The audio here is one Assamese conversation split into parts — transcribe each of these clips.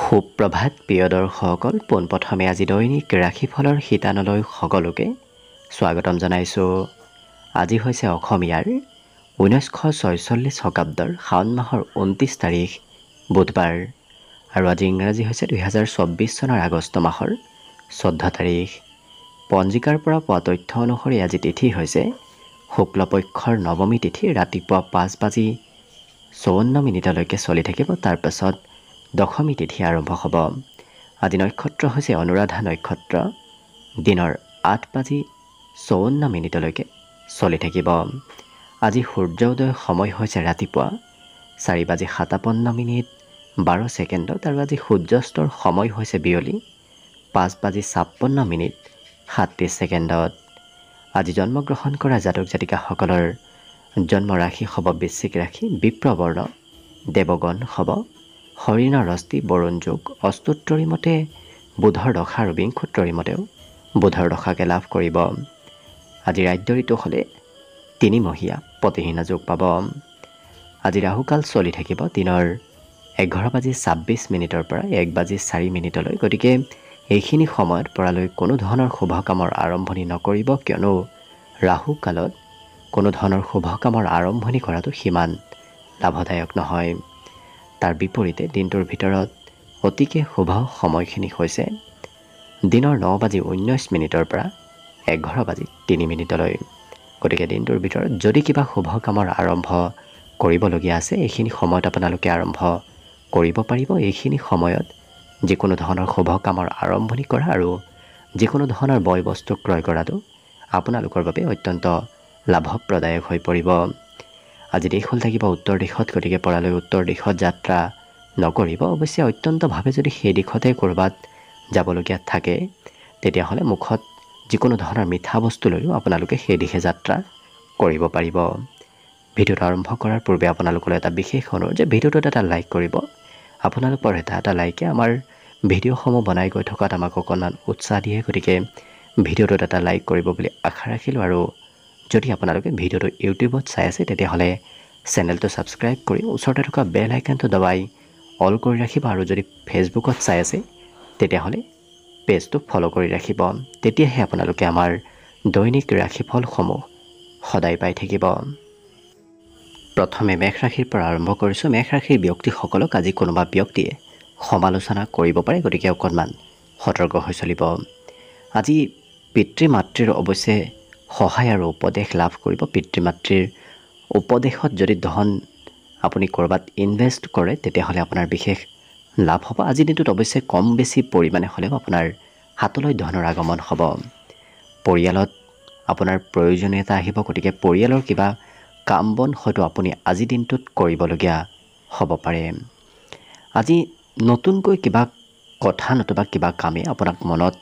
সুপ্ৰভাত প্ৰিয় দৰ্শকসকল, পোনপ্ৰথমে আজি দৈনিক ৰাশিফলৰ শিতানলৈ সকলোকে স্বাগতম জনাইছোঁ। আজি হৈছে অসমীয়াৰ 1946 শকাব্দৰ শাওণ মাহৰ 29 তাৰিখ বুধবাৰ আৰু আজি ইংৰাজী হৈছে 2024 চনৰ আগষ্ট মাহৰ 14 তাৰিখ। পঞ্জিকাৰ পৰা পোৱা তথ্য অনুসৰি আজি তিথি হৈছে শুক্লপক্ষৰ নৱমী তিথি, ৰাতিপুৱা 5:54 চলি থাকিব। তাৰপাছত দশমী তিথি আৰম্ভ হ'ব। আজি নক্ষত্ৰ হৈছে অনুৰাধা নক্ষত্ৰ, দিনৰ 8:54 চলি থাকিব। আজি সূৰ্য উদয় সময় হৈছে ৰাতিপুৱা 4:57 আৰু আজি সূৰ্যাস্তৰ সময় হৈছে বিয়লি 5:56 আজি জন্মগ্ৰহণ কৰা জাতক জাতিকাসকলৰ জন্ম ৰাশি হ'ব বৃশ্চিক ৰাশি, বিপ্ৰবৰ্ণ, দেৱগণ হ'ব হৰিণৰ ৰস্তি, বৰুণ যোগ, অষ্টোত্তৰী মতে বুধৰ দশা আৰু বিংশোত্তৰী মতেও বুধৰ দশাকে লাভ কৰিব। আজি ৰাজ্য ঋতু হ'লে 3 মহীয়া প্ৰতিহীনা যোগ পাব। আজি ৰাহুকাল চলি থাকিব দিনৰ 11:26 পৰা 1:04। গতিকে এইখিনি সময়ত পৰালৈ কোনো ধৰণৰ শুভ কামৰ আৰম্ভণি নকৰিব, কিয়নো ৰাহুকালত কোনো ধৰণৰ শুভ কামৰ আৰম্ভণি কৰাটো সিমান লাভদায়ক নহয়। তাৰ বিপৰীতে দিনটোৰ ভিতৰত অতিকে শুভ সময়খিনি হৈছে দিনৰ 9:19 পৰা 11:03। গতিকে দিনটোৰ ভিতৰত যদি কিবা শুভ কামৰ আৰম্ভ কৰিবলগীয়া আছে, এইখিনি সময়ত আপোনালোকে আৰম্ভ কৰিব পাৰিব। এইখিনি সময়ত যিকোনো ধৰণৰ শুভ কামৰ আৰম্ভণি কৰা আৰু যিকোনো ধৰণৰ বয় বস্তু ক্ৰয় কৰাটো আপোনালোকৰ বাবে অত্যন্ত লাভপ্ৰদায়ক হৈ পৰিব। আজি দিশ হ'ল থাকিব উত্তৰ দিশত, গতিকে পৰালৈ উত্তৰ দিশত যাত্ৰা নকৰিব। অৱশ্যে অত্যন্তভাৱে যদি সেই দিশতে ক'ৰবাত যাবলগীয়া থাকে, তেতিয়াহ'লে মুখত যিকোনো ধৰণৰ মিঠা বস্তু লৈও আপোনালোকে সেই দিশে যাত্ৰা কৰিব পাৰিব। ভিডিঅ'টো আৰম্ভ কৰাৰ পূৰ্বে আপোনালোকলৈ এটা বিশেষ অনুৰোধ যে ভিডিঅ'টোত এটা লাইক কৰিব। আপোনালোকৰ এটা লাইকে আমাৰ ভিডিঅ'সমূহ বনাই গৈ থকাত আমাক অকণমান উৎসাহ দিয়ে। গতিকে ভিডিঅ'টোত এটা লাইক কৰিব বুলি আশা ৰাখিলোঁ। আৰু যদি আপোনালোকে ভিডিঅ'টো ইউটিউবত চাই আছে, তেতিয়াহ'লে চেনেলটো ছাবস্ক্ৰাইব কৰি ওচৰতে থকা বেল আইকনটো দবাই অল কৰি ৰাখিব। আৰু যদি ফেচবুকত চাই আছে, তেতিয়াহ'লে পেজটো ফ'ল' কৰি ৰাখিব। তেতিয়াহে আপোনালোকে আমাৰ দৈনিক ৰাশিফলসমূহ সদায় পাই থাকিব। প্ৰথমে মেষ ৰাশিৰ পৰা আৰম্ভ কৰিছোঁ। মেষ ৰাশিৰ ব্যক্তিসকলক আজি কোনোবা ব্যক্তিয়ে সমালোচনা কৰিব পাৰে, গতিকে অকণমান সতৰ্ক হৈ চলিব। আজি পিতৃ মাতৃৰ অৱশ্যে সহায় আৰু উপদেশ লাভ কৰিব। পিতৃ মাতৃৰ উপদেশত যদি ধন আপুনি ক'ৰবাত ইনভেষ্ট কৰে, তেতিয়াহ'লে আপোনাৰ বিশেষ লাভ হ'ব। আজিৰ দিনটোত অৱশ্যে কম বেছি পৰিমাণে হ'লেও আপোনাৰ হাতলৈ ধনৰ আগমন হ'ব। পৰিয়ালত আপোনাৰ প্ৰয়োজনীয়তা আহিব, গতিকে পৰিয়ালৰ কিবা কাম বন হয়তো আপুনি আজিৰ দিনটোত কৰিবলগীয়া হ'ব পাৰে। আজি নতুনকৈ কিবা কথা নতুবা কিবা কামে আপোনাক মনত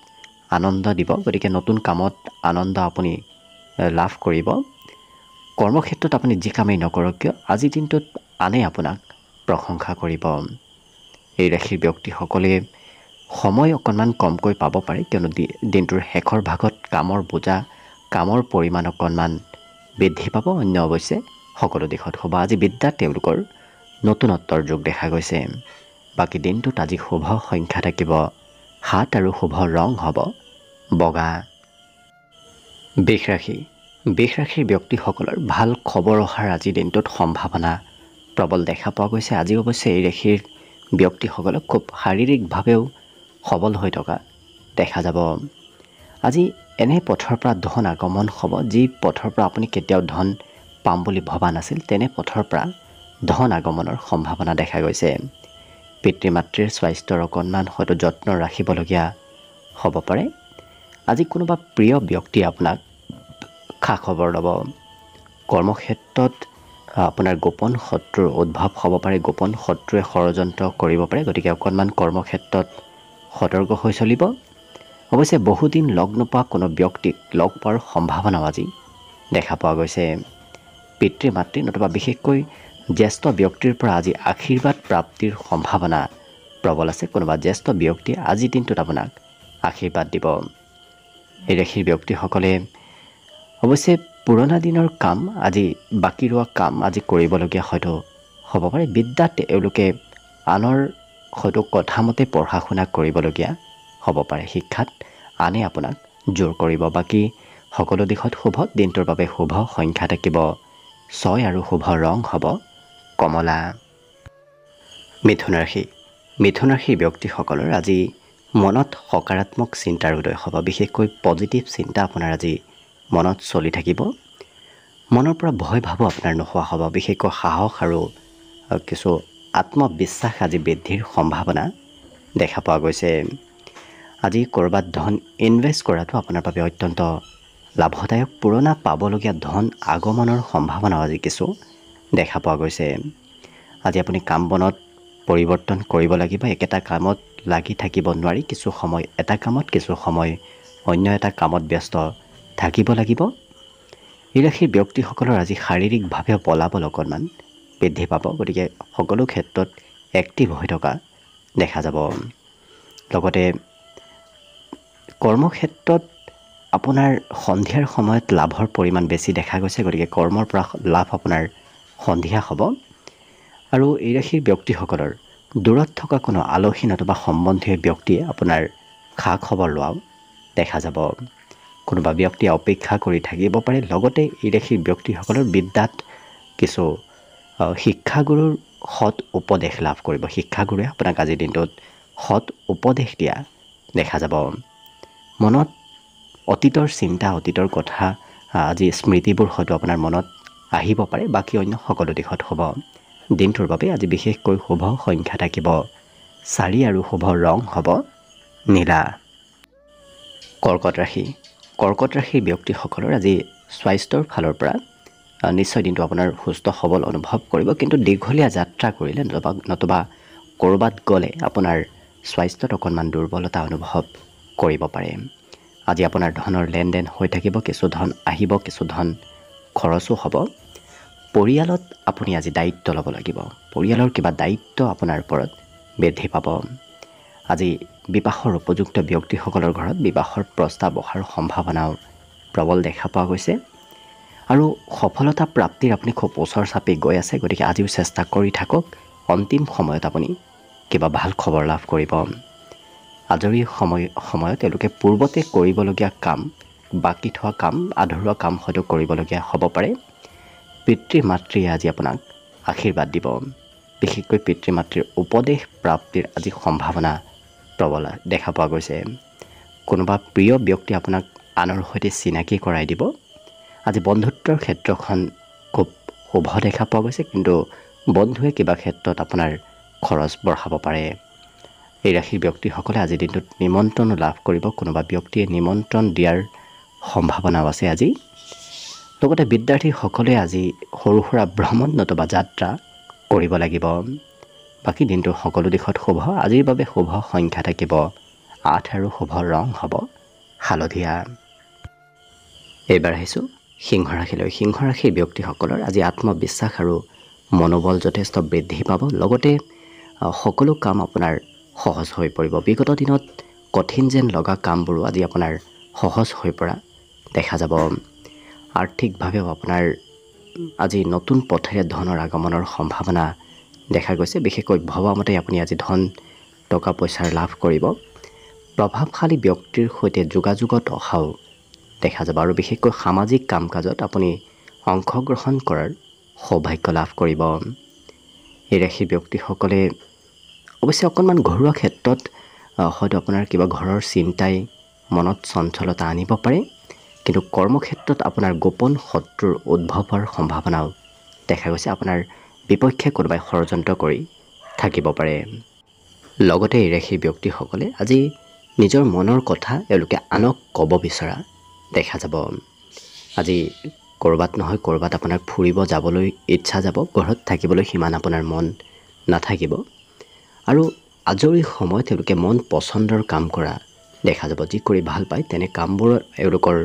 আনন্দ দিব, গতিকে নতুন কামত আনন্দ আপুনি লাভ কৰিব। কৰ্মক্ষেত্ৰত আপুনি যি কামেই নকৰক কিয়, আজিৰ দিনটোত আনে আপোনাক প্ৰশংসা কৰিব। এই ৰাশিৰ ব্যক্তিসকলে সময় অকণমান কমকৈ পাব পাৰে, কিয়নো দিনটোৰ শেষৰ ভাগত কামৰ বোজা, কামৰ পৰিমাণ অকণমান বৃদ্ধি পাব। অন্য অৱশ্যে সকলো দিশত হ'ব। আজি বিদ্যাত তেওঁলোকৰ নতুনত্বৰ যোগ দেখা গৈছে। বাকী দিনটোত আজি শুভ সংখ্যা থাকিব 7 আৰু শুভ ৰং হ'ব বগা। বৃষ ৰাশি। বৃষ ৰাশিৰ ব্যক্তিসকলৰ ভাল খবৰ অহাৰ আজিৰ দিনটোত সম্ভাৱনা প্ৰবল দেখা পোৱা গৈছে। আজি অৱশ্যে এই ৰাশিৰ ব্যক্তিসকলক খুব শাৰীৰিকভাৱেও সবল হৈ থকা দেখা যাব। আজি এনে পথৰ পৰা ধন আগমন হ'ব, যি পথৰ পৰা আপুনি কেতিয়াও ধন পাম বুলি ভবা নাছিল, তেনে পথৰ পৰা ধন আগমনৰ সম্ভাৱনা দেখা গৈছে। পিতৃ মাতৃৰ স্বাস্থ্যৰ অকণমান হয়তো যত্ন ৰাখিবলগীয়া হ'ব পাৰে। আজি কোনোবা প্ৰিয় ব্যক্তিয়ে আপোনাক খা খবৰ ল'ব। কৰ্মক্ষেত্ৰত আপোনাৰ গোপন শত্ৰুৰ উদ্ভৱ হ'ব পাৰে। গোপন শত্ৰুৱে ষড়যন্ত্ৰ কৰিব পাৰে, গতিকে অকণমান কৰ্মক্ষেত্ৰত সতৰ্ক হৈ চলিব। অৱশ্যে বহুদিন লগ নোপোৱা কোনো ব্যক্তিক লগ পোৱাৰ সম্ভাৱনাও আজি দেখা পোৱা গৈছে। পিতৃ মাতৃ নতুবা বিশেষকৈ জ্যেষ্ঠ ব্যক্তিৰ পৰা আজি আশীৰ্বাদ প্ৰাপ্তিৰ সম্ভাৱনা প্ৰবল আছে। কোনোবা জ্যেষ্ঠ ব্যক্তিয়ে আজিৰ দিনটোত আপোনাক আশীৰ্বাদ দিব। এই ৰাশিৰ ব্যক্তিসকলে অৱশ্যে পুৰণা দিনৰ কাম, আজি বাকী ৰোৱা কাম আজি কৰিবলগীয়া হয়তো হ'ব পাৰে। বিদ্যাত এওঁলোকে আনৰ হয়তো কথামতে পঢ়া শুনা কৰিবলগীয়া হ'ব পাৰে। শিক্ষাত আনে আপোনাক জোৰ কৰিব। বাকী সকলো দিশত শুভ। দিনটোৰ বাবে শুভ সংখ্যা থাকিব 6 আৰু শুভ ৰং হ'ব কমলা। মিথুন ৰাশি। মিথুন ৰাশিৰ ব্যক্তিসকলৰ আজি মনত সকাৰাত্মক চিন্তাৰ উদয় হ'ব। বিশেষকৈ পজিটিভ চিন্তা আপোনাৰ আজি মনত চলি থাকিব। মনৰ পৰা ভয় ভাবো আপোনাৰ নোহোৱা হ'ব। বিশেষকৈ সাহস আৰু কিছু আত্মবিশ্বাস আজি বৃদ্ধিৰ সম্ভাৱনা দেখা পোৱা গৈছে। আজি ক'ৰবাত ধন ইনভেষ্ট কৰাটো আপোনাৰ বাবে অত্যন্ত লাভদায়ক। পুৰণা পাবলগীয়া ধন আগমনৰ সম্ভাৱনাও আজি কিছু দেখা পোৱা গৈছে। আজি আপুনি কাম বনত পৰিৱৰ্তন কৰিব লাগিব। একেটা কামত লাগি থাকিব নোৱাৰি। কিছু সময় এটা কামত, কিছু সময় অন্য এটা কামত ব্যস্ত থাকিব লাগিব। এই ৰাশিৰ ব্যক্তিসকলৰ আজি শাৰীৰিকভাৱে বলাবল অকণমান বৃদ্ধি পাব। গতিকে সকলো ক্ষেত্ৰত এক্টিভ হৈ থকা দেখা যাব। লগতে কৰ্মক্ষেত্ৰত আপোনাৰ সন্ধিয়াৰ সময়ত লাভৰ পৰিমাণ বেছি দেখা গৈছে। গতিকে কৰ্মৰ পৰা লাভ আপোনাৰ সন্ধিয়া হ'ব। আৰু এই ৰাশিৰ ব্যক্তিসকলৰ দূৰত থকা কোনো আলহী নতুবা সম্বন্ধীয় ব্যক্তিয়ে আপোনাৰ খা খবৰ লোৱাও দেখা যাব। কোনোবা ব্যক্তিয়ে অপেক্ষা কৰি থাকিব পাৰে। লগতে এই ৰাশিৰ ব্যক্তিসকলৰ বিদ্যাত কিছু শিক্ষাগুৰুৰ সৎ উপদেশ লাভ কৰিব। শিক্ষাগুৰুৱে আপোনাক আজিৰ দিনটোত সৎ উপদেশ দিয়া দেখা যাব। মনত অতীতৰ চিন্তা, অতীতৰ কথা, আজি স্মৃতিবোৰ হয়তো আপোনাৰ মনত আহিব পাৰে। বাকী অন্য সকলো দিশত শুভ। দিনটোৰ বাবে আজি বিশেষকৈ শুভ সংখ্যা থাকিব 4 আৰু শুভ ৰং হ'ব নীলা। কৰ্কট ৰাশি। কৰ্কট ৰাশিৰ ব্যক্তিসকলৰ আজি স্বাস্থ্যৰ ফালৰ পৰা নিশ্চয় দিনটো আপোনাৰ সুস্থ সবল অনুভৱ কৰিব। কিন্তু দীঘলীয়া যাত্ৰা কৰিলে নতুবা ক'ৰবাত গ'লে আপোনাৰ স্বাস্থ্যত অকণমান দুৰ্বলতা অনুভৱ কৰিব পাৰে। আজি আপোনাৰ ধনৰ লেনদেন হৈ থাকিব। কিছু ধন আহিব, কিছু ধন খৰচো হ'ব। পৰিয়ালত আপুনি আজি দায়িত্ব ল'ব লাগিব। পৰিয়ালৰ কিবা দায়িত্ব আপোনাৰ ওপৰত বৃদ্ধি পাব। আজি বিবাহৰ উপযুক্ত ব্যক্তিসকলৰ ঘৰত বিবাহৰ প্ৰস্তাৱ অহাৰ সম্ভাৱনাও প্ৰবল দেখা পোৱা গৈছে। আৰু সফলতা প্ৰাপ্তিৰ আপুনি খুব ওচৰ চাপি গৈ আছে। গতিকে আজিও চেষ্টা কৰি থাকক। অন্তিম সময়ত আপুনি কিবা ভাল খবৰ লাভ কৰিব। আজৰি সময়ত তেওঁলোকে পূৰ্বতে কৰিবলগীয়া কাম, বাকী থোৱা কাম, আধৰুৱা কাম হয়তো কৰিবলগীয়া হ'ব পাৰে। পিতৃ মাতৃয়ে আজি আপোনাক আশীৰ্বাদ দিব। বিশেষকৈ পিতৃ মাতৃৰ উপদেশ প্ৰাপ্তিৰ আজি সম্ভাৱনা প্ৰবল দেখা পোৱা গৈছে। কোনোবা প্ৰিয় ব্যক্তি আপোনাক আনৰ সৈতে চিনাকি কৰাই দিব। আজি বন্ধুত্বৰ ক্ষেত্ৰখন খুব শুভ দেখা পোৱা গৈছে। কিন্তু বন্ধুৱে কিবা ক্ষেত্ৰত আপোনাৰ খৰচ বঢ়াব পাৰে। এই ৰাশিৰ ব্যক্তিসকলে আজিৰ দিনটোত নিমন্ত্ৰণ লাভ কৰিব। কোনোবা ব্যক্তিয়ে নিমন্ত্ৰণ দিয়াৰ সম্ভাৱনাও আছে আজি। লগতে বিদ্যাৰ্থীসকলে আজি সৰু সুৰা ভ্ৰমণ নতুবা যাত্ৰা কৰিব লাগিব। বাকী দিনটোৰ সকলো দিশত শুভ। আজিৰ বাবে শুভ সংখ্যা থাকিব 8 আৰু শুভ ৰং হ'ব হালধীয়া। এইবাৰ আহিছোঁ সিংহ ৰাশিলৈ। সিংহ ৰাশিৰ ব্যক্তিসকলৰ আজি আত্মবিশ্বাস আৰু মনোবল যথেষ্ট বৃদ্ধি পাব। লগতে সকলো কাম আপোনাৰ সহজ হৈ পৰিব। বিগত দিনত কঠিন যেন লগা কামবোৰো আজি আপোনাৰ সহজ হৈ পৰা দেখা যাব। আৰ্থিকভাৱেও আপোনাৰ আজি নতুন পথেৰে ধনৰ আগমনৰ সম্ভাৱনা দেখা গৈছে। বিশেষকৈ ভবামতে আপুনি আজি ধন টকা পইচাৰ লাভ কৰিব। প্ৰভাৱশালী ব্যক্তিৰ সৈতে যোগাযোগত অহাও দেখা যাব। আৰু বিশেষকৈ সামাজিক কাম কাজত আপুনি অংশগ্ৰহণ কৰাৰ সৌভাগ্য লাভ কৰিব। এই ৰাশিৰ ব্যক্তিসকলে অৱশ্যে অকণমান ঘৰুৱা ক্ষেত্ৰত হয়তো আপোনাৰ কিবা ঘৰৰ চিন্তাই মনত চঞ্চলতা আনিব পাৰে। কিন্তু কৰ্মক্ষেত্ৰত আপোনাৰ গোপন শত্ৰুৰ উদ্ভৱ হোৱাৰ সম্ভাৱনাও দেখা গৈছে। আপোনাৰ বিপক্ষে কোনোবাই ষড়যন্ত্ৰ কৰি থাকিব পাৰে। লগতে এই ৰাশিৰ ব্যক্তিসকলে আজি নিজৰ মনৰ কথা এওঁলোকে আনক ক'ব বিচৰা দেখা যাব। আজি ক'ৰবাত নহয় ক'ৰবাত আপোনাৰ ফুৰিব যাবলৈ ইচ্ছা যাব। ঘৰত থাকিবলৈ সিমান আপোনাৰ মন নাথাকিব। আৰু আজৰি সময়ত তেওঁলোকে মন পচন্দৰ কাম কৰা দেখা যাব। যি কৰি ভাল পায় তেনে কামবোৰত এওঁলোকৰ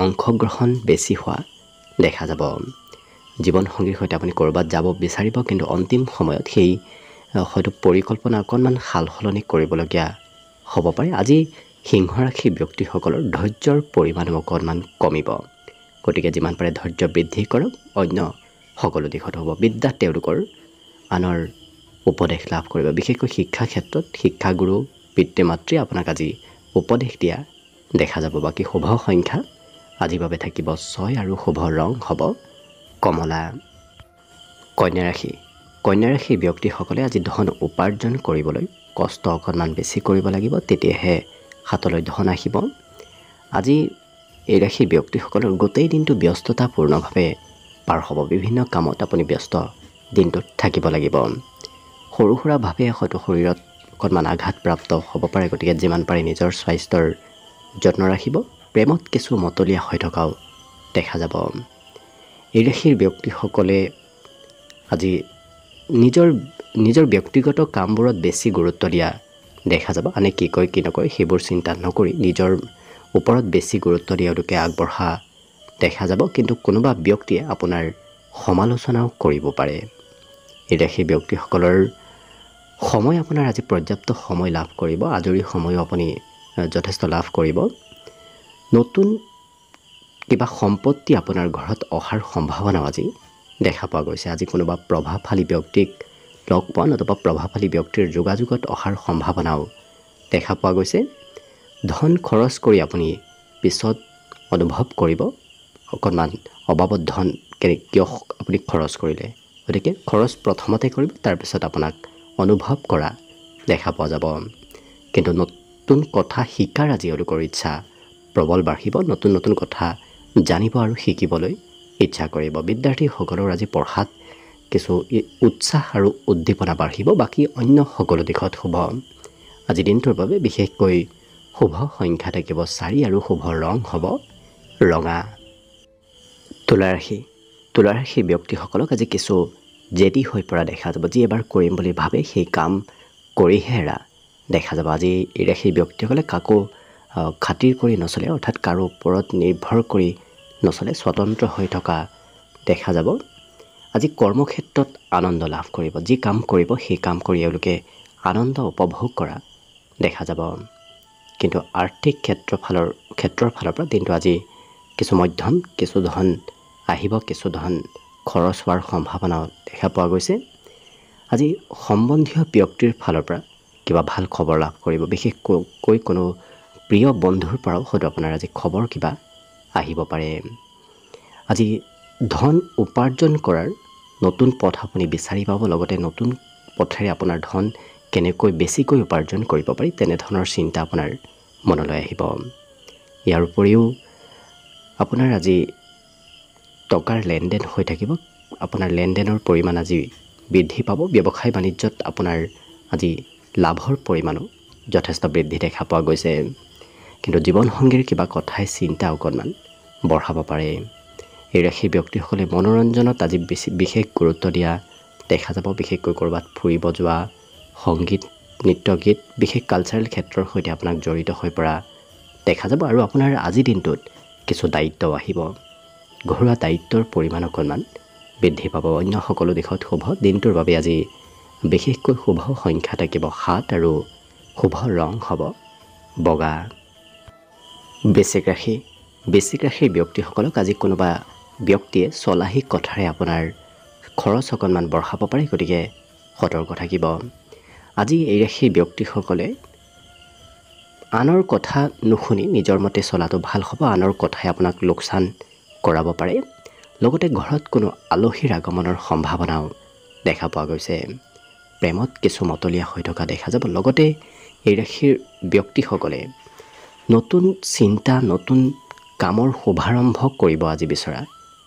অংশগ্ৰহণ বেছি হোৱা দেখা যাব। জীৱনসংগীৰ সৈতে আপুনি ক'ৰবাত যাব বিচাৰিব। কিন্তু অন্তিম সময়ত সেই হয়তো পৰিকল্পনা অকণমান সাল সলনি কৰিবলগীয়া হ'ব পাৰে। আজি সিংহ ৰাশিৰ ব্যক্তিসকলৰ ধৈৰ্যৰ পৰিমাণো অকণমান কমিব। গতিকে যিমান পাৰে ধৈৰ্য বৃদ্ধি কৰক। অন্য সকলো দিশত হ'ব। বিদ্যাত তেওঁলোকৰ আনৰ উপদেশ লাভ কৰিব। বিশেষকৈ শিক্ষা ক্ষেত্ৰত শিক্ষাগুৰু পিতৃ মাতৃয়ে আপোনাক আজি উপদেশ দিয়া দেখা যাব। বাকী শুভ সংখ্যা আজিৰ বাবে থাকিব 6 আৰু শুভ ৰং হ'ব কমলা। কন্যা ৰাশি। কন্যা ৰাশিৰ ব্যক্তিসকলে আজি ধন উপাৰ্জন কৰিবলৈ কষ্ট অকণমান বেছি কৰিব লাগিব, তেতিয়াহে হাতলৈ ধন আহিব। আজি এই ৰাশিৰ ব্যক্তিসকলৰ গোটেই দিনটো ব্যস্ততাপূৰ্ণভাৱে পাৰ হ'ব। বিভিন্ন কামত আপুনি ব্যস্ত দিনটোত থাকিব লাগিব। সৰু সুৰাভাৱে হয়তো শৰীৰত অকণমান আঘাতপ্ৰাপ্ত হ'ব পাৰে, গতিকে যিমান পাৰে নিজৰ স্বাস্থ্যৰ যত্ন ৰাখিব। প্ৰেমত কিছু মতলীয়া হৈ থকাও দেখা যাব। এই ৰাশিৰ ব্যক্তিসকলে আজি নিজৰ ব্যক্তিগত কামবোৰত বেছি গুৰুত্ব দিয়া দেখা যাব। আনে কি কয় কি নকয় সেইবোৰ চিন্তা নকৰি নিজৰ ওপৰত বেছি গুৰুত্ব দিয়ালৈকে আগবঢ়া দেখা যাব। কিন্তু কোনোবা ব্যক্তিয়ে আপোনাৰ সমালোচনাও কৰিব পাৰে। এই ৰাশিৰ ব্যক্তিসকলৰ সময় আপোনাৰ আজি পৰ্যাপ্ত সময় লাভ কৰিব। আজৰি সময়ো আপুনি যথেষ্ট লাভ কৰিব। নতুন কিবা সম্পত্তি আপোনাৰ ঘৰত অহাৰ সম্ভাৱনাও আজি দেখা পোৱা গৈছে। আজি কোনোবা প্ৰভাৱশালী ব্যক্তিক লগ পোৱা নতুবা প্ৰভাৱশালী ব্যক্তিৰ যোগাযোগত অহাৰ সম্ভাৱনাও দেখা পোৱা গৈছে। ধন খৰচ কৰি আপুনি পিছত অনুভৱ কৰিব অকণমান অবাবত ধন কিয় আপুনি খৰচ কৰিলে। গতিকে খৰচ প্ৰথমতে কৰিব, তাৰপিছত আপোনাক অনুভৱ কৰা দেখা পোৱা যাব। কিন্তু নতুন কথা শিকাৰ আজি এওঁলোকৰ ইচ্ছা প্ৰবল বাঢ়িব। নতুন নতুন কথা জানিব আৰু শিকিবলৈ ইচ্ছা কৰিব। বিদ্যাৰ্থীসকলৰ আজি পঢ়াত কিছু উৎসাহ আৰু উদ্দীপনা বাঢ়িব। বাকী অন্য সকলো দিশত শুভ। আজি দিনটোৰ বাবে বিশেষকৈ শুভ সংখ্যা থাকিব 4 আৰু শুভ ৰং হ'ব ৰঙা। তুলা ৰাশি। তুলা ৰাশিৰ ব্যক্তিসকলক আজি কিছু জেদী হৈ পৰা দেখা যাব। যি এবাৰ কৰিম বুলি ভাবে সেই কাম কৰিহে এৰা দেখা যাব। আজি এই ৰাশিৰ ব্যক্তিসকলে কাকো খাতিৰ কৰি নচলে, অৰ্থাৎ কাৰো ওপৰত নিৰ্ভৰ কৰি নচলে, স্বতন্ত্ৰ হৈ থকা দেখা যাব। আজি কৰ্মক্ষেত্ৰত আনন্দ লাভ কৰিব। যি কাম কৰিব সেই কাম কৰি এওঁলোকে আনন্দ উপভোগ কৰা দেখা যাব। কিন্তু আৰ্থিক ক্ষেত্ৰৰ ফালৰ পৰা দিনটো আজি কিছু মধ্যম, কিছু ধন আহিব, কিছু ধন খৰচ হোৱাৰ সম্ভাৱনাও দেখা পোৱা গৈছে। আজি সম্বন্ধীয় ব্যক্তিৰ ফালৰ পৰা কিবা ভাল খবৰ লাভ কৰিব। বিশেষকৈ কোনো প্ৰিয় বন্ধুৰ পৰাও হয়তো আপোনাৰ আজি খবৰ কিবা আহিব পাৰে। আজি ধন উপাৰ্জন কৰাৰ নতুন পথ আপুনি বিচাৰি পাব। লগতে নতুন পথেৰে আপোনাৰ ধন কেনেকৈ বেছিকৈ উপাৰ্জন কৰিব পাৰি তেনেধৰণৰ চিন্তা আপোনাৰ মনলৈ আহিব। ইয়াৰ উপৰিও আপোনাৰ আজি টকাৰ লেনদেন হৈ থাকিব। আপোনাৰ লেনদেনৰ পৰিমাণ আজি বৃদ্ধি পাব। ব্যৱসায় বাণিজ্যত আপোনাৰ আজি লাভৰ পৰিমাণো যথেষ্ট বৃদ্ধি দেখা পোৱা গৈছে। কিন্তু জীৱনসংগীৰ কিবা কথাই চিন্তা অকণমান বঢ়াব পাৰে। এই ৰাশিৰ ব্যক্তিসকলে মনোৰঞ্জনত আজি বিশেষ গুৰুত্ব দিয়া দেখা যাব। বিশেষকৈ ক'ৰবাত ফুৰিব যোৱা, সংগীত, নৃত্য, গীত, বিশেষ কালচাৰেল ক্ষেত্ৰৰ সৈতে আপোনাক জড়িত হৈ পৰা দেখা যাব। আৰু আপোনাৰ আজিৰ দিনটোত কিছু দায়িত্বও আহিব। ঘৰুৱা দায়িত্বৰ পৰিমাণ অকণমান বৃদ্ধি পাব। অন্য সকলো দিশত শুভ। দিনটোৰ বাবে আজি বিশেষকৈ শুভ সংখ্যা থাকিব 7 আৰু শুভ ৰং হ'ব বগা। বৃশ্চিক ৰাশি। বৃশ্চিক ৰাশিৰ ব্যক্তিসকলক আজি কোনোবা ব্যক্তিয়ে চলাহী কথাৰে আপোনাৰ খৰচ অকণমান বঢ়াব পাৰে, গতিকে সতৰ্ক থাকিব। আজি এই ৰাশিৰ ব্যক্তিসকলে আনৰ কথা নুশুনি নিজৰ মতে চলাটো ভাল হ'ব। আনৰ কথাই আপোনাক লোকচান কৰাব পাৰে। লগতে ঘৰত কোনো আলহীৰ আগমনৰ সম্ভাৱনাও দেখা পোৱা গৈছে। প্ৰেমত কিছু মতলীয়া হৈ থকা দেখা যাব। লগতে এই ৰাশিৰ ব্যক্তিসকলে নতুন চিন্তা, নতুন কামৰ শুভাৰম্ভ কৰিব আজি বিচৰা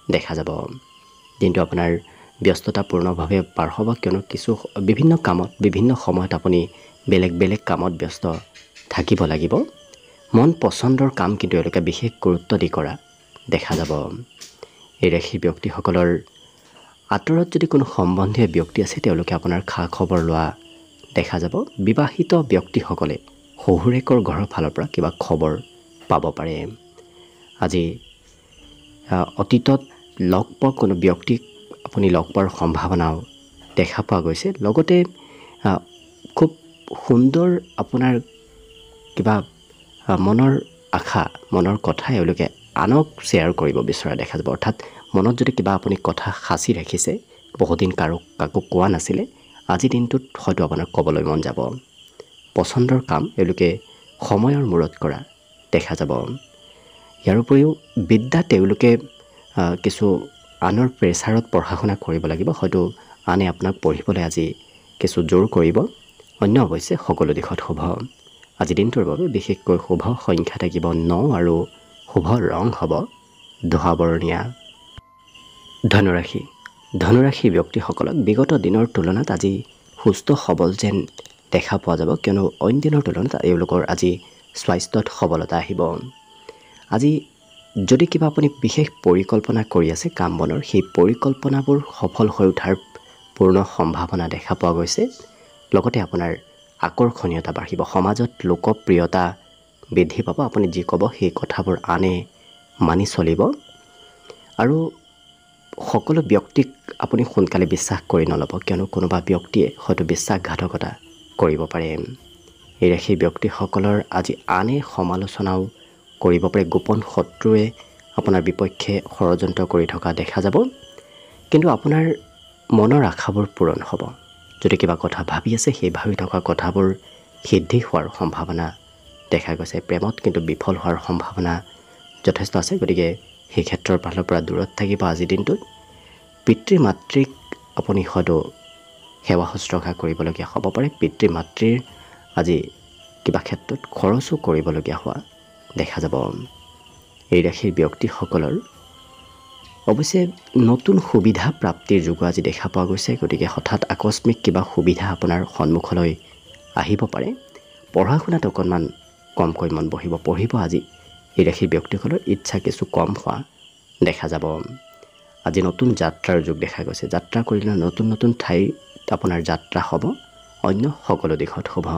দেখা যাব। দিনটো আপোনাৰ ব্যস্ততাপূৰ্ণভাৱে পাৰ হ'ব, কিয়নো বিভিন্ন কামত বিভিন্ন সময়ত আপুনি বেলেগ বেলেগ কামত ব্যস্ত থাকিব লাগিব। মন পচন্দৰ কাম কিন্তু এওঁলোকে বিশেষ গুৰুত্ব দি কৰা দেখা যাব। এই ৰাশিৰ ব্যক্তিসকলৰ আঁতৰত যদি কোনো সম্বন্ধীয় ব্যক্তি আছে তেওঁলোকে আপোনাৰ খা খবৰ লোৱা দেখা যাব। বিবাহিত ব্যক্তিসকলে শহুৰেকৰ ঘৰৰ ফালৰ পৰা কিবা খবৰ পাব পাৰে। আজি অতীতত লগ পোৱা কোনো ব্যক্তিক আপুনি লগ পোৱাৰ সম্ভাৱনাও দেখা পোৱা গৈছে। লগতে খুব সুন্দৰ আপোনাৰ কিবা মনৰ আশা, মনৰ কথা এওঁলোকে আনক শ্বেয়াৰ কৰিব বিচৰা দেখা যাব। অৰ্থাৎ মনত যদি কিবা আপুনি কথা সাঁচি ৰাখিছে, বহুদিন কাকো কোৱা নাছিলে, আজিৰ দিনটোত হয়তো আপোনাৰ ক'বলৈ মন যাব। পচন্দৰ কাম এওঁলোকে সময়ৰ মূৰত কৰা দেখা যাব। ইয়াৰ উপৰিও বিদ্যা তেওঁলোকে কিছু আনৰ প্ৰেছাৰত পঢ়া শুনা কৰিব লাগিব, হয়তো আনে আপোনাক পঢ়িবলৈ আজি কিছু জোৰ কৰিব। অন্য অৱশ্যে সকলো দিশত শুভ। আজি দিনটোৰ বাবে বিশেষকৈ শুভ সংখ্যা থাকিব 9 আৰু শুভ ৰং হ'ব ধোঁৱা বৰণীয়া। ধনুৰাশি। ধনুৰাশি ব্যক্তিসকলক বিগত দিনৰ তুলনাত আজি সুস্থ সবল যেন দেখা পোৱা যাব, কিয়নো অইন দিনৰ তুলনাত এওঁলোকৰ আজি স্বাস্থ্যত সবলতা আহিব। আজি যদি কিবা আপুনি বিশেষ পৰিকল্পনা কৰি আছে কাম বনৰ, সেই পৰিকল্পনাবোৰ সফল হৈ উঠাৰ পূৰ্ণ সম্ভাৱনা দেখা পোৱা গৈছে। লগতে আপোনাৰ আকৰ্ষণীয়তা বাঢ়িব, সমাজত লোকপ্ৰিয়তা বৃদ্ধি পাব। আপুনি যি ক'ব সেই কথাবোৰ আনে মানি চলিব আৰু সকলো ব্যক্তিক আপুনি সোনকালে বিশ্বাস কৰি নল'ব, কিয়নো কোনোবা ব্যক্তিয়ে হয়তো বিশ্বাসঘাতকতা কৰিব পাৰে। এই ৰাশিৰ ব্যক্তিসকলৰ আজি আনে সমালোচনাও কৰিব পাৰে। গোপন শত্ৰুৱে আপোনাৰ বিপক্ষে ষড়যন্ত্ৰ কৰি থকা দেখা যাব, কিন্তু আপোনাৰ মনৰ আশাবোৰ পূৰণ হ'ব। যদি কিবা কথা ভাবি আছে, সেই ভাবি থকা কথাবোৰ সিদ্ধি হোৱাৰ সম্ভাৱনা দেখা গৈছে। প্ৰেমত কিন্তু বিফল হোৱাৰ সম্ভাৱনা যথেষ্ট আছে, গতিকে সেই ক্ষেত্ৰৰ ফালৰ পৰা দূৰত থাকিব আজিৰ দিনটোত। পিতৃ মাতৃক আপুনি হয়তো সেৱা শুশ্ৰূষা কৰিবলগীয়া হ'ব পাৰে। পিতৃ মাতৃৰ আজি কিবা ক্ষেত্ৰত খৰচো কৰিবলগীয়া হোৱা দেখা যাব। এই ৰাশিৰ ব্যক্তিসকলৰ অৱশ্যে নতুন সুবিধা প্ৰাপ্তিৰ যোগো আজি দেখা পোৱা গৈছে, গতিকে হঠাৎ আকস্মিক কিবা সুবিধা আপোনাৰ সন্মুখলৈ আহিব পাৰে। পঢ়া শুনাত অকণমান কমকৈ মন বহিব, পঢ়িব। আজি এই ৰাশিৰ ব্যক্তিসকলৰ ইচ্ছা কিছু কম হোৱা দেখা যাব। আজি নতুন যাত্ৰাৰ যুগ দেখা গৈছে, যাত্ৰা কৰিলে নতুন নতুন ঠাইত আপোনাৰ যাত্ৰা হ'ব। অন্য সকলো দিশত শুভ।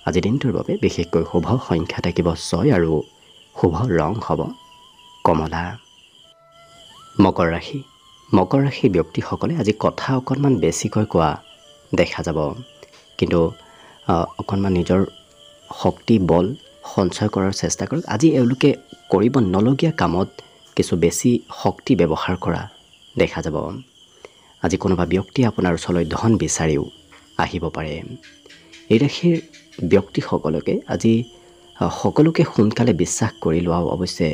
আজিৰ দিনটোৰ বাবে বিশেষকৈ শুভ সংখ্যা থাকিব 6 আৰু শুভ ৰং হ'ব কমলা। মকৰ ৰাশি। মকৰ ৰাশি ব্যক্তিসকলে আজি কথা অকণমান বেছিকৈ কোৱা দেখা যাব, কিন্তু অকণমান নিজৰ শক্তি বল সঞ্চয় কৰাৰ চেষ্টা কৰক। আজি এওঁলোকে কৰিব নলগীয়া কামত কিছু বেছি শক্তি ব্যৱহাৰ কৰা দেখা যাব। আজি কোনোবা ব্যক্তিয়ে আপোনাৰ ওচৰলৈ ধন বিচাৰিও আহিব পাৰে। এই ৰাশিৰ ব্যক্তিসকলকে আজি সকলোকে সোনকালে বিশ্বাস কৰি লোৱাও অৱশ্যে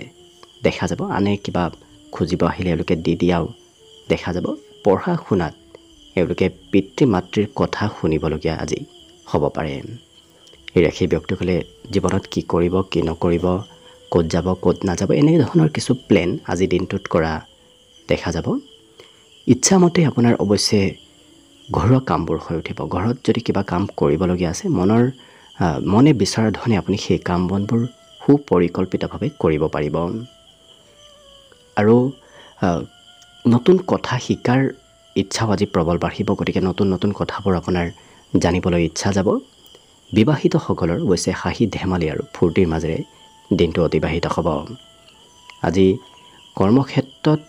দেখা যাব। আনে কিবা খুজিব আহিলে এওঁলোকে দি দিয়াও দেখা যাব। পঢ়া শুনাত এওঁলোকে পিতৃ মাতৃৰ কথা শুনিবলগীয়া আজি হ'ব পাৰে। এই ৰাশিৰ ব্যক্তিসকলে জীৱনত কি কৰিব কি নকৰিব, ক'ত যাব ক'ত নাযাব, এনে ধৰণৰ কিছু প্লেন আজিৰ দিনটোত কৰা দেখা যাব। ইচ্ছামতে আপোনাৰ অৱশ্যে ঘৰুৱা কামবোৰ হৈ উঠিব। ঘৰত যদি কিবা কাম কৰিবলগীয়া আছে, মনে বিচৰা ধৰণে আপুনি সেই কাম বনবোৰ সুপৰিকল্পিতভাৱে কৰিব পাৰিব। আৰু নতুন কথা শিকাৰ ইচ্ছাও আজি প্ৰবল বাঢ়িব, গতিকে নতুন নতুন কথাবোৰ আপোনাৰ জানিবলৈ ইচ্ছা যাব। বিবাহিতসকলৰ অৱশ্যে হাঁহি ধেমালি আৰু ফূৰ্তিৰ মাজেৰে দিনটো অতিবাহিত হ'ব। আজি কৰ্মক্ষেত্ৰত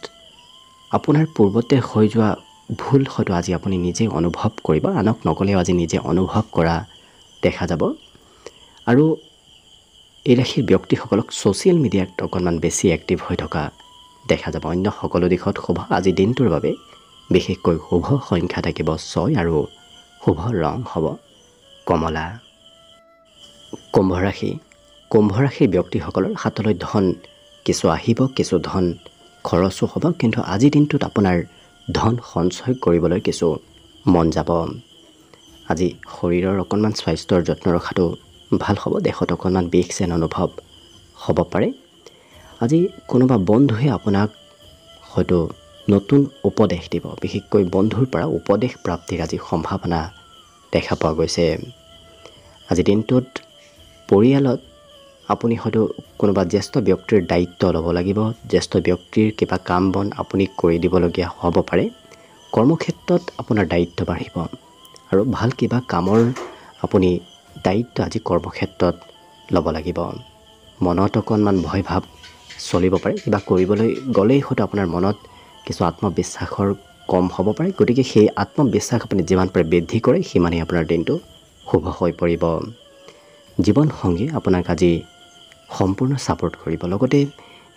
আপোনাৰ পূৰ্বতে হৈ যোৱা ভুল হয়তো আজি আপুনি নিজে অনুভৱ কৰিব, আনক নকলেও আজি নিজে অনুভৱ কৰা দেখা যাব। আৰু এই ৰাশিৰ ব্যক্তিসকলক ছ'চিয়েল মিডিয়াত অকণমান বেছি এক্টিভ হৈ থকা দেখা যাব। অন্য সকলো দিশত শুভ। আজি দিনটোৰ বাবে বিশেষকৈ শুভ সংখ্যা থাকিব 6 আৰু শুভ ৰং হ'ব কমলা। কুম্ভ ৰাশি। কুম্ভ ৰাশিৰ ব্যক্তিসকলৰ হাতলৈ ধন কিছু আহিব, কিছু ধন খৰচো হ'ব, কিন্তু আজিৰ দিনটোত আপোনাৰ ধন সঞ্চয় কৰিবলৈ কিছু মন যাব। আজি শৰীৰৰ অকণমান স্বাস্থ্যৰ যত্ন ৰখাটো ভাল হ'ব। দেহত অকণমান বিষ যেন অনুভৱ হ'ব পাৰে। আজি কোনোবা বন্ধুৱে আপোনাক হয়তো নতুন উপদেশ দিব, বিশেষকৈ বন্ধুৰ পৰা উপদেশ প্ৰাপ্তিৰ আজি সম্ভাৱনা দেখা পোৱা গৈছে। আজি দিনটোত পৰিয়ালত আপুনি হয়তো কোনোবা জ্যেষ্ঠ ব্যক্তিৰ দায়িত্ব ল'ব লাগিব। জ্যেষ্ঠ ব্যক্তিৰ কিবা কাম বন আপুনি কৰি দিবলগীয়া হ'ব পাৰে। কৰ্মক্ষেত্ৰত আপোনাৰ দায়িত্ব বাঢ়িব আৰু ভাল কিবা কামৰ আপুনি দায়িত্ব আজি কৰ্মক্ষেত্ৰত ল'ব লাগিব। মনত অকণমান ভয় ভাৱ চলিব পাৰে, কিবা কৰিবলৈ গ'লেই হয়তো আপোনাৰ মনত কিছু আত্মবিশ্বাসৰ কম হ'ব পাৰে, গতিকে সেই আত্মবিশ্বাস আপুনি যিমান পাৰে বৃদ্ধি কৰে সিমানেই আপোনাৰ দিনটো শুভ হৈ পৰিব। জীৱনসংগী আপোনাক আজি সম্পূৰ্ণ ছাপোৰ্ট কৰিব। লগতে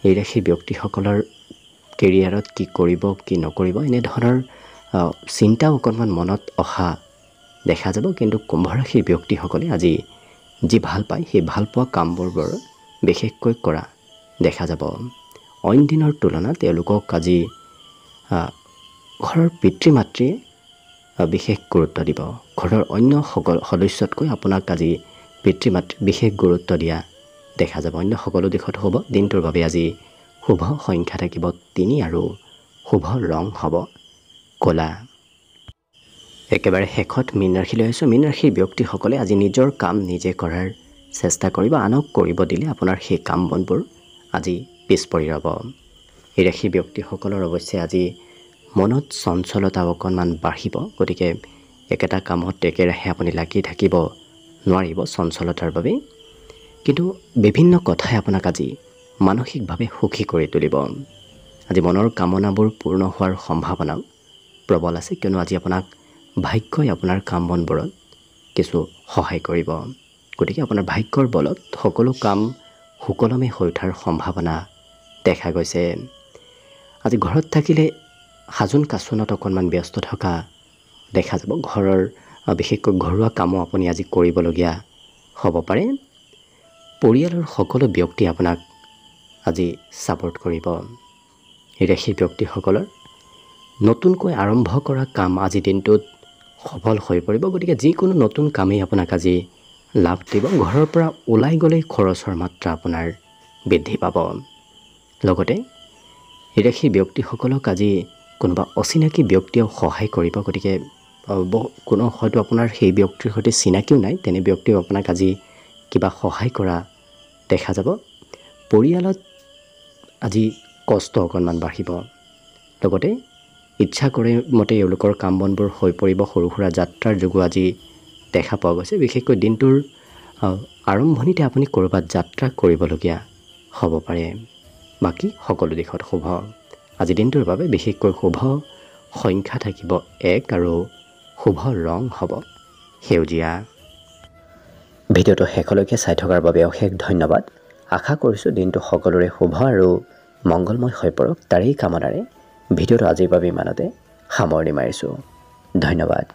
এই ৰাশিৰ ব্যক্তিসকলৰ কেৰিয়াৰত কি কৰিব কি নকৰিব এনেধৰণৰ চিন্তাও অকণমান মনত অহা দেখা যাব। কিন্তু কুম্ভ ৰাশিৰ ব্যক্তিসকলে আজি যি ভাল পায় সেই ভালপোৱা কামবোৰ বিশেষকৈ কৰা দেখা যাব। অইন দিনৰ তুলনাত তেওঁলোকক আজি ঘৰৰ পিতৃ মাতৃয়ে বিশেষ গুৰুত্ব দিব। ঘৰৰ অন্য সকলো সদস্যতকৈ আপোনাক আজি পিতৃ মাতৃ বিশেষ গুৰুত্ব দিয়া দেখা যাব। অন্য সকলো দিশত হ'ব। দিনটোৰ বাবে আজি শুভ সংখ্যা থাকিব 3 আৰু শুভ ৰং হ'ব ক'লা। একেবাৰে শেষত মীন ৰাশিলৈ আহিছোঁ। মীন ৰাশিৰ ব্যক্তিসকলে আজি নিজৰ কাম নিজে কৰাৰ চেষ্টা কৰিব। আনক কৰিব দিলে আপোনাৰ সেই কাম বনবোৰ আজি পিছ পৰি ৰ'ব। এই ৰাশিৰ ব্যক্তিসকলৰ অৱশ্যে আজি মনত চঞ্চলতা অকণমান বাঢ়িব। গতিকে একেটা কামত একেৰাহে আপুনি লাগি থাকিব নোৱাৰিব চঞ্চলতাৰ বাবে। কিন্তু বিভিন্ন কথাই আপোনাক আজি মানসিকভাৱে সুখী কৰি তুলিব। আজি মনৰ কামনাবোৰ পূৰ্ণ হোৱাৰ সম্ভাৱনাও প্ৰবল আছে, কিয়নো আজি আপোনাক ভাগ্যই আপোনাৰ কাম বনবোৰত কিছু সহায় কৰিব। গতিকে আপোনাৰ ভাগ্যৰ বলত সকলো কাম সুকলমে হৈ উঠাৰ সম্ভাৱনা দেখা গৈছে। আজি ঘৰত থাকিলে সাজোন কাচোনত অকণমান ব্যস্ত থকা দেখা যাব। ঘৰৰ বিশেষকৈ ঘৰুৱা কামো আপুনি আজি কৰিবলগীয়া হ'ব পাৰে। পৰিয়ালৰ সকলো ব্যক্তি আপোনাক আজি ছাপোৰ্ট কৰিব। এই ৰাশিৰ ব্যক্তিসকলৰ নতুনকৈ আৰম্ভ কৰা কাম আজিৰ দিনটোত সফল হৈ পৰিব। গতিকে যিকোনো নতুন কামেই আপোনাক আজি লাভ দিব। ঘৰৰ পৰা ওলাই গ'লেই খৰচৰ মাত্ৰা আপোনাৰ বৃদ্ধি পাব। লগতে এই ৰাশিৰ ব্যক্তিসকলক আজি কোনোবা অচিনাকি ব্যক্তিয়েও সহায় কৰিব। গতিকে কোনো হয়তো আপোনাৰ সেই ব্যক্তিৰ সৈতে চিনাকিও নাই, তেনে ব্যক্তিও আপোনাক আজি কিবা সহায় কৰা দেখা যাব। পৰিয়ালত আজি কষ্ট অকণমান বাঢ়িব। লগতে ইচ্ছা কৰে মতে এওঁলোকৰ কাম বনবোৰ হৈ পৰিব। সৰু সুৰা যাত্ৰাৰ যোগো আজি দেখা পোৱা গৈছে। বিশেষকৈ দিনটোৰ আৰম্ভণিতে আপুনি ক'ৰবাত যাত্ৰা কৰিবলগীয়া হ'ব পাৰে। বাকী সকলো দিশত শুভ। আজি দিনটোৰ বাবে বিশেষকৈ শুভ সংখ্যা থাকিব 1 আৰু শুভ ৰং হ'ব সেউজীয়া। ভিডিঅ'টো শেষলৈকে চাই থকাৰ বাবে অশেষ ধন্যবাদ। আশা কৰিছোঁ দিনটো সকলোৰে শুভ আৰু মংগলময় হৈ পৰক। তাৰেই কামনাৰে ভিডিঅ'টো আজিৰ বাবে ইমানতে সামৰণি মাৰিছোঁ। ধন্যবাদ।